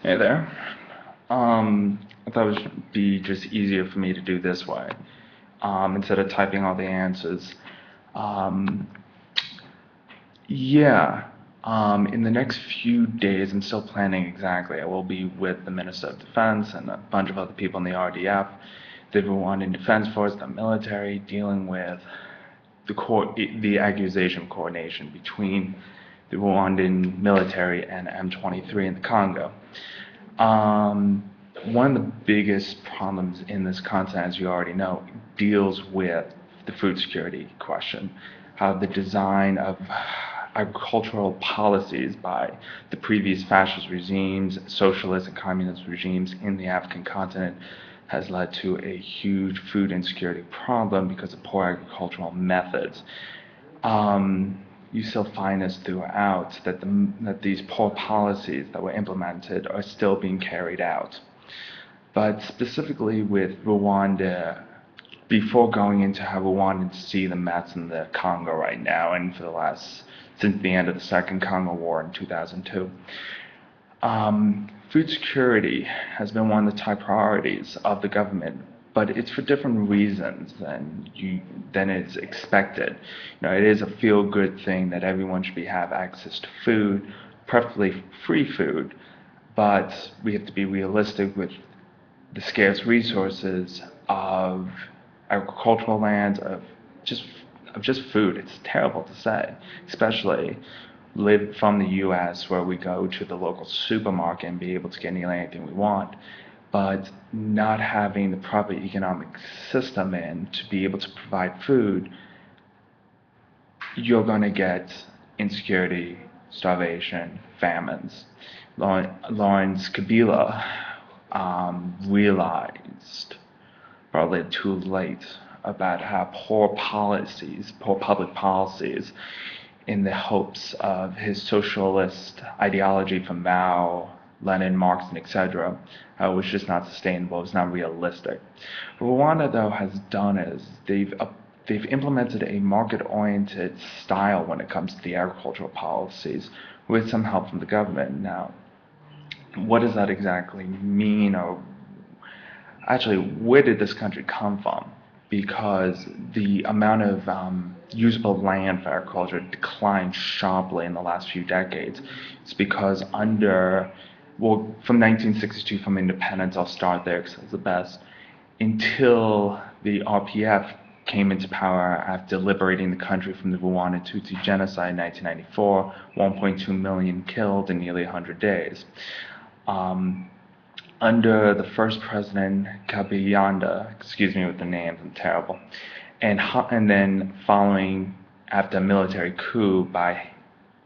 Hey there. I thought it would be just easier for me to do this way, instead of typing all the answers. Um, yeah, in the next few days, I'm still planning exactly. I will be with the Minister of Defense and a bunch of other people in the RDF, the Rwandan Defense Force, the military, dealing with the accusation of coordination between the Rwandan military and M23 in the Congo. Um, One of the biggest problems in this continent, as you already know, deals with the food security question. How the design of agricultural policies by the previous fascist regimes, socialist and communist regimes in the African continent has led to a huge food insecurity problem because of poor agricultural methods. You still find this throughout that these poor policies that were implemented are still being carried out. But specifically with Rwanda, before going into how Rwandans see the mess in the Congo right now, and since the end of the Second Congo War in 2002, food security has been one of the top priorities of the government, but it's for different reasons than is expected. It is a feel-good thing that everyone should have access to food, preferably free food, but we have to be realistic with the scarce resources of agricultural land, just of just food. It's terrible to say, especially live from the US where we go to the local supermarket and be able to get nearly anything we want, but not having the proper economic system in to be able to provide food, you're going to get insecurity, starvation, famines. Lawrence Kabila realized, probably too late, about how poor public policies, in the hopes of his socialist ideology from Mao, Lenin, Marx, and etc., was just not sustainable. It's not realistic. What Rwanda, though, has done is they've implemented a market-oriented style when it comes to the agricultural policies, with some help from the government. Now, what does that exactly mean, or actually, where did this country come from? Because the amount of usable land for agriculture declined sharply in the last few decades. It's because from 1962, from independence, I'll start there because it's the best, until the RPF came into power after liberating the country from the Rwanda Tutsi genocide in 1994, 1.2 million killed in nearly 100 days. Under the first president, Kabila, excuse me with the names, I'm terrible, and then following after a military coup by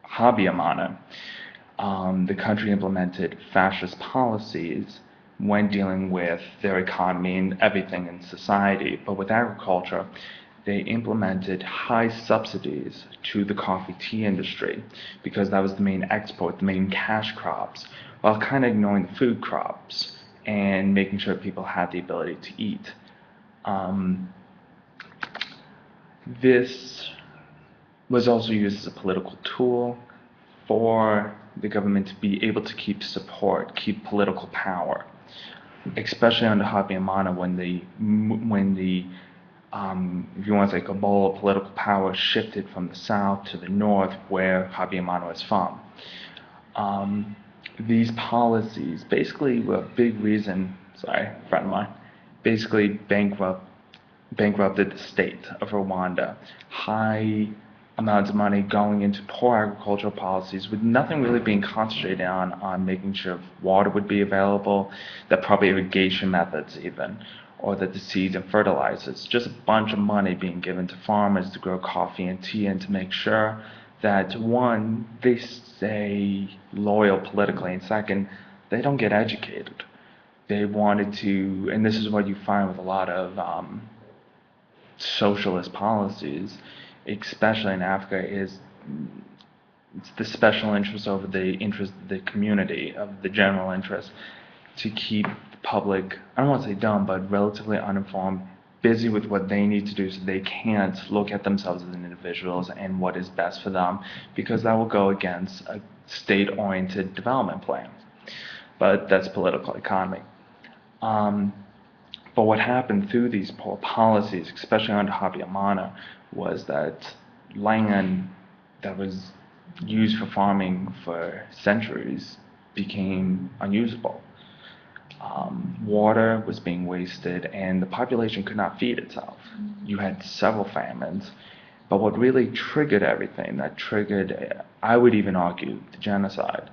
Habyarimana, the country implemented fascist policies when dealing with their economy and everything in society. But with agriculture, they implemented high subsidies to the coffee tea industry because that was the main export, the main cash crops, while kind of ignoring the food crops and making sure people had the ability to eat. This was also used as a political tool for the government to be able to keep political power, especially under Habyarimana when the if you want to say cabal of political power shifted from the south to the north where Habyarimana was from. These policies basically were a big reason, friend of mine, basically bankrupted the state of Rwanda. High amounts of money going into poor agricultural policies with nothing really being concentrated on making sure water would be available, the proper irrigation methods even, or that the seeds and fertilizers. Just a bunch of money being given to farmers to grow coffee and tea and to make sure that, one, they stay loyal politically, and second, they don't get educated. They wanted to, and this is what you find with a lot of socialist policies, especially in Africa, is it's the special interest over the interest of the community, of the general interest, to keep the public, I don't want to say dumb, but relatively uninformed, busy with what they need to do so they can't look at themselves as individuals and what is best for them, because that will go against a state-oriented development plan. but that's political economy. Um, but what happened through these poor policies, especially under Habyarimana, was that land that was used for farming for centuries became unusable. Water was being wasted, and the population could not feed itself. You had several famines, but what really triggered everything, that triggered, I would even argue, the genocide,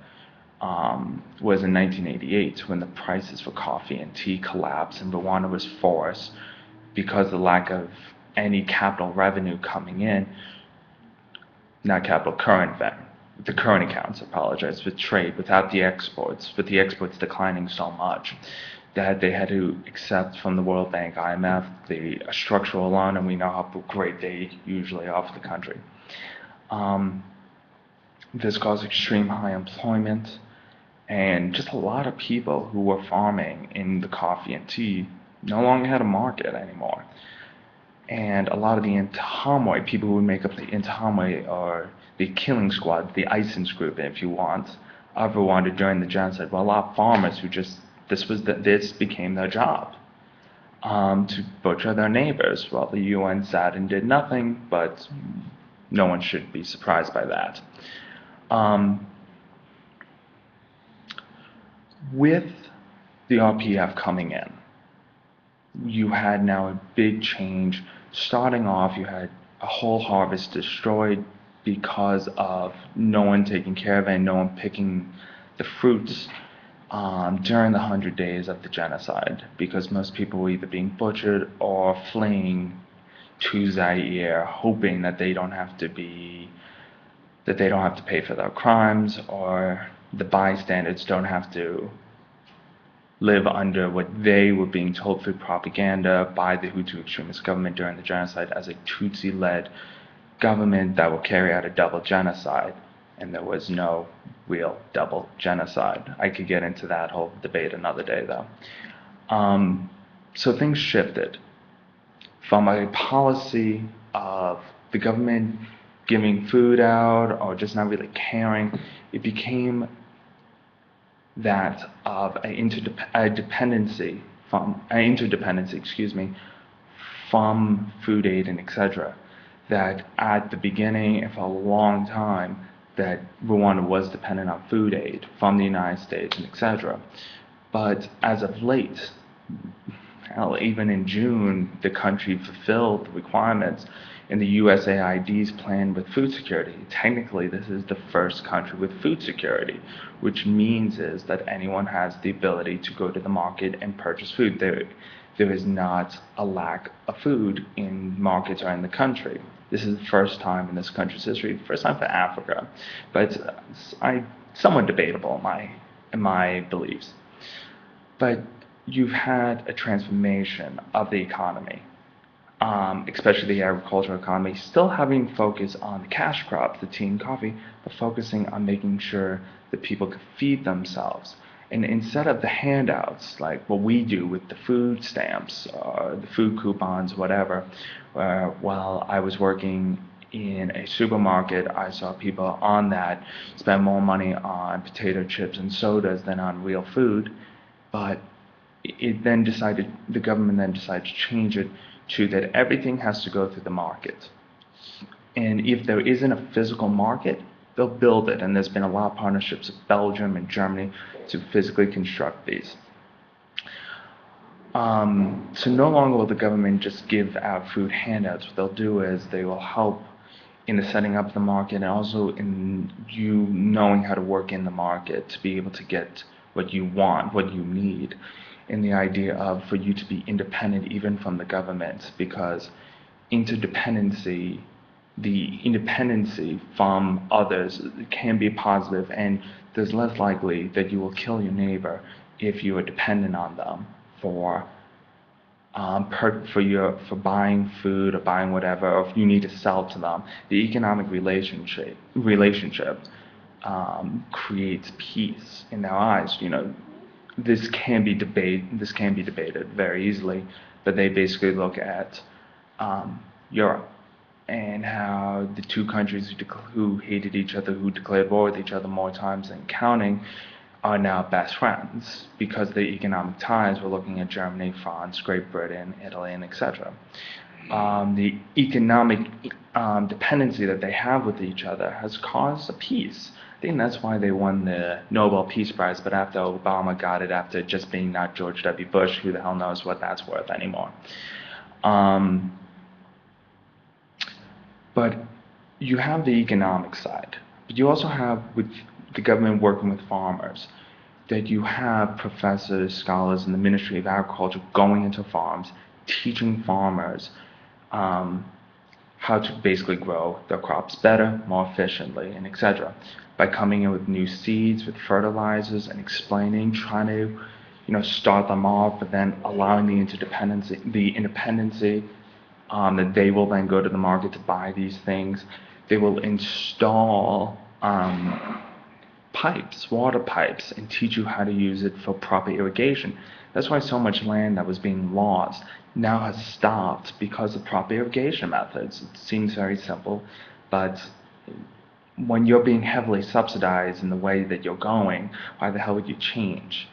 was in 1988 when the prices for coffee and tea collapsed and Rwanda was forced, because of the lack of any capital revenue coming in, not capital, the current accounts, apologize, with trade, without the exports, with the exports declining so much, that they had to accept from the World Bank, IMF, the structural loan, and we know how great they usually are for the country. This caused extreme high employment, and just a lot of people who were farming in the coffee and tea no longer had a market anymore. And a lot of the Interahamwe, people who would make up the Interahamwe, or the killing squad, the ISIS group, if you want, of Rwanda during the genocide, were a lot of farmers who just, this became their job, to butcher their neighbors. Well, the UN sat and did nothing, but no one should be surprised by that. With the RPF coming in, you had now a big change. Starting off, you had a whole harvest destroyed because of no one taking care of it and no one picking the fruits during the 100 days of the genocide, because most people were either being butchered or fleeing to Zaire, hoping that they don't have to pay for their crimes, or the bystanders don't have to live under what they were being told through propaganda by the Hutu extremist government during the genocide as a Tutsi-led government that will carry out a double genocide. And there was no real double genocide. I could get into that whole debate another day, though. So things shifted from a policy of the government giving food out or just not really caring. It became that of an interdependency from food aid and etc. That at the beginning and for a long time that Rwanda was dependent on food aid from the United States and etc. But as of late, hell, even in June, the country fulfilled the requirements in the USAID's plan with food security. Technically, this is the first country with food security, which means is that anyone has the ability to go to the market and purchase food. There is not a lack of food in markets or in the country. This is the first time in this country's history, first time for Africa, but it's somewhat debatable in my beliefs. But you've had a transformation of the economy, especially the agricultural economy, still having focus on the cash crops, the tea and coffee, but focusing on making sure that people could feed themselves. And instead of the handouts, like what we do with the food stamps, the food coupons, whatever, while I was working in a supermarket, I saw people on that spend more money on potato chips and sodas than on real food. But the government then decided to change it to that everything has to go through the market. And if there isn't a physical market, they'll build it. And there's been a lot of partnerships with Belgium and Germany to physically construct these. So no longer will the government just give out food handouts. What they'll do is they will help in the setting up the market and also in you knowing how to work in the market to be able to get what you want, what you need. In the idea of for you to be independent even from the government, because the independency from others can be positive, and there's less likely that you will kill your neighbor if you are dependent on them for buying food or buying whatever, or if you need to sell to them. The economic relationship creates peace in their eyes. This can be debated very easily, but they basically look at Europe and how the two countries who hated each other, who declared war with each other more times than counting, are now best friends because the economic ties were looking at Germany, France, Great Britain, Italy, and etc. The economic dependency that they have with each other has caused a peace. I think that's why they won the Nobel Peace Prize, but after Obama got it, after just being not George W. Bush, who the hell knows what that's worth anymore. Um, but you have the economic side, but you also have with the government working with farmers, that you have professors, scholars in the Ministry of Agriculture going into farms, teaching farmers um, how to basically grow their crops better, more efficiently, and etc. By coming in with new seeds, with fertilizers, and explaining, trying to, start them off, but then allowing the independency, that they will then go to the market to buy these things. They will install pipes, water pipes, and teach you how to use it for proper irrigation. That's why so much land that was being lost now has stopped because of proper irrigation methods. It seems very simple, but when you're being heavily subsidized in the way that you're going, why the hell would you change?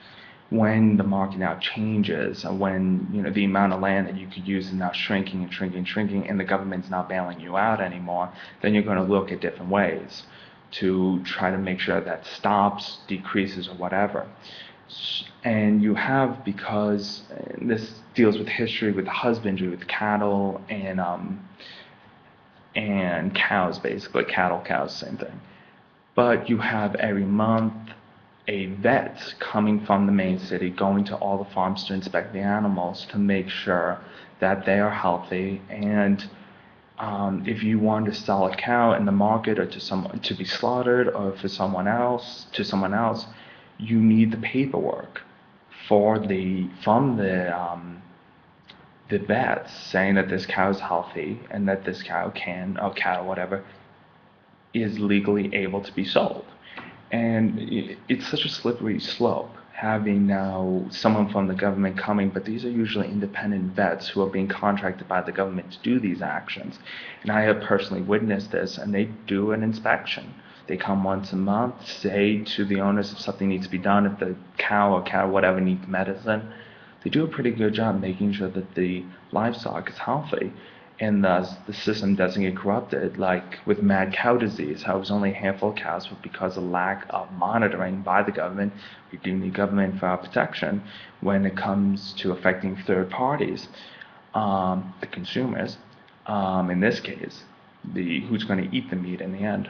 When the market now changes, or when the amount of land that you could use is now shrinking and shrinking and shrinking, and the government's not bailing you out anymore, then you're going to look at different ways to try to make sure that stops, decreases, or whatever. And you have, because this deals with history, with husbandry, with cattle and cows, basically cattle, cows, same thing. But you have every month a vet coming from the main city, going to all the farms to inspect the animals to make sure that they are healthy. And if you want to sell a cow in the market or to someone to be slaughtered or for someone else, you need the paperwork from the vet saying that this cow is healthy and that this cow can, or cattle, whatever, is legally able to be sold. And it's such a slippery slope having now someone from the government coming, but these are usually independent vets who are being contracted by the government to do these actions. And I have personally witnessed this, and they do an inspection. They come once a month, say to the owners if something needs to be done, if the cow or cattle, whatever, needs medicine. They do a pretty good job making sure that the livestock is healthy and thus the system doesn't get corrupted, like with mad cow disease, how it was only a handful of cows, but because of lack of monitoring by the government, we do need government for our protection when it comes to affecting third parties, the consumers, in this case, who's going to eat the meat in the end.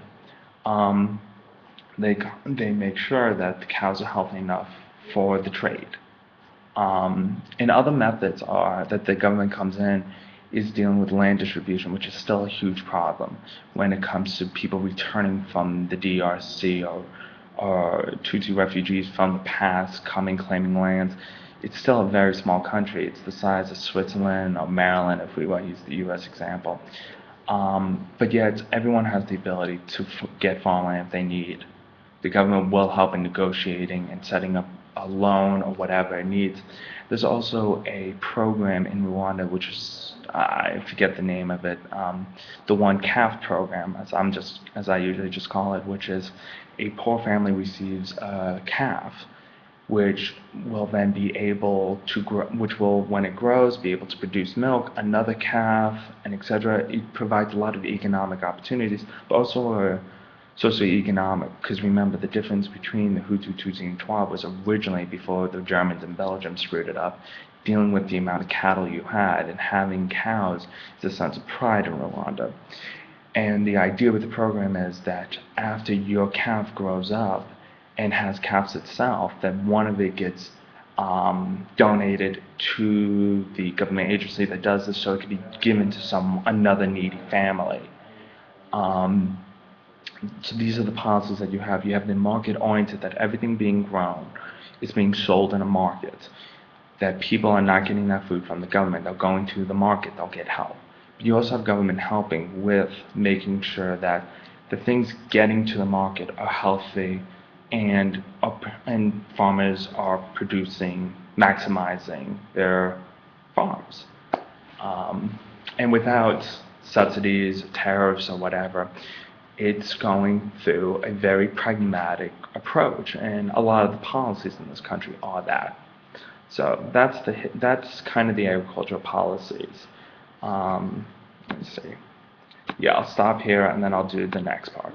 Um, they make sure that the cows are healthy enough for the trade. And other methods are that the government comes in is dealing with land distribution, which is still a huge problem when it comes to people returning from the DRC or Tutsi refugees from the past coming claiming lands. It's still a very small country. It's the size of Switzerland or Maryland, if we want to use the U.S. example. But yet, everyone has the ability to get farmland if they need. The government will help in negotiating and setting up a loan or whatever it needs. There's also a program in Rwanda, which is, I forget the name of it, the one calf program, as I usually just call it, which is a poor family receives a calf, which will then be able to grow, which will, when it grows, be able to produce milk, another calf, and etc. It provides a lot of economic opportunities, but also socioeconomic, because remember the difference between the Hutu, Tutsi, and Twa was originally before the Germans and Belgium screwed it up. Dealing with the amount of cattle you had and having cows is a sense of pride in Rwanda. And the idea with the program is that after your calf grows up and has calves itself, that one of it gets donated to the government agency that does this, so it can be given to another needy family. So these are the policies that you have. You have the market oriented, that everything being grown is being sold in a market, that people are not getting that food from the government. They're going to the market, they'll get help. But you also have government helping with making sure that the things getting to the market are healthy and farmers are producing, maximizing their farms. And without subsidies, tariffs, or whatever, it's going through a very pragmatic approach, and a lot of the policies in this country are that. So that's kind of the agricultural policies. Let's see. Yeah, I'll stop here and then I'll do the next part.